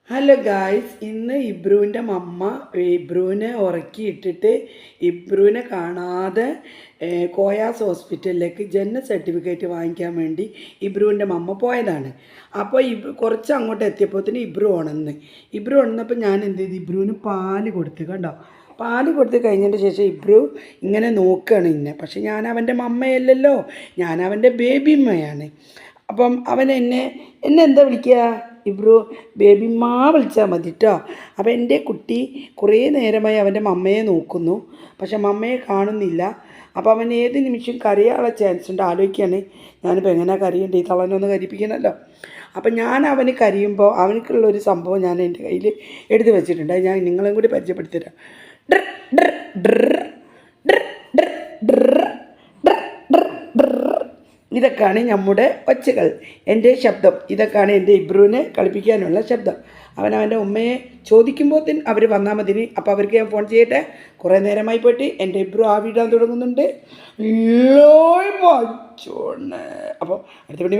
Hello guys, ഇന്ന് ഇബ്രുവിൻ്റെ മമ്മ ഇബ്രുവിനെ ഉറക്കിയിട്ടിട്ട് ഇബ്രുവിനെ കാണാതെ കോയാസ് ഹോസ്പിറ്റലിലേക്ക് ജനന സർട്ടിഫിക്കറ്റ് വാങ്ങിക്കാൻ വേണ്ടി ഇബ്രുവിൻ്റെ മമ്മ പോയതാണ്. അപ്പോൾ കുറച്ച് അങ്ങോട്ട് എത്തിയപ്പോഴത്തേന് ഇബ്രു ഉണർന്നപ്പോൾ ഞാൻ എന്ത് ചെയ്തു, ഇബ്രുവിന് പാല് കൊടുത്ത് കണ്ടോ. പാല് കൊടുത്ത് കഴിഞ്ഞതിന് ശേഷം ഇബ്രു ഇങ്ങനെ നോക്കുകയാണ് ഇന്നെ. പക്ഷെ ഞാൻ അവൻ്റെ മമ്മയല്ലല്ലോ, ഞാൻ അവൻ്റെ ബേബിമ്മയാണ്. അപ്പം അവൻ എന്നെ എന്താ വിളിക്കുക, ഇബ്രു ബേബിമ്മ വിളിച്ചാൽ മതി കേട്ടോ. അപ്പോൾ എൻ്റെ കുട്ടി കുറേ നേരമായി അവൻ്റെ മമ്മയെ നോക്കുന്നു, പക്ഷെ മമ്മയെ കാണുന്നില്ല. അപ്പോൾ അവൻ ഏത് നിമിഷം കരയാനുള്ള ചാൻസ് ഉണ്ട്. ആലോചിക്കുകയാണ്, ഞാനിപ്പോൾ എങ്ങനെ കരയണ്ടേ, ഈ തളനൊന്ന് കരിപ്പിക്കണമല്ലോ. അപ്പം ഞാൻ അവന് കരയുമ്പോൾ അവനക്കുള്ളൊരു സംഭവം ഞാൻ എൻ്റെ കയ്യിൽ എടുത്ത് വെച്ചിട്ടുണ്ട്. ഞാൻ നിങ്ങളെയും കൂടി പരിചയപ്പെടുത്തിത്തരാം. ഡ്ര ഡ്ര ഡ്ര ഡ്ര ഡ്ര ഡ്ര. ഇതൊക്കെയാണ് നമ്മുടെ ഒച്ചകൾ, എൻ്റെ ശബ്ദം. ഇതൊക്കെയാണ് എൻ്റെ ഇബ്രുവിനെ കളിപ്പിക്കാനുള്ള ശബ്ദം. അവൻ്റെ ഉമ്മയെ ചോദിക്കുമ്പോൾ തന്നെ അവർ വന്നാൽ മതി. അപ്പോൾ അവർക്ക് ഞാൻ ഫോൺ ചെയ്യട്ടെ, കുറേ നേരമായി പോയിട്ട് എൻ്റെ ഇബ്രു ആവിടാൻ തുടങ്ങുന്നുണ്ട്. അപ്പോൾ അടുത്ത പിന്നെ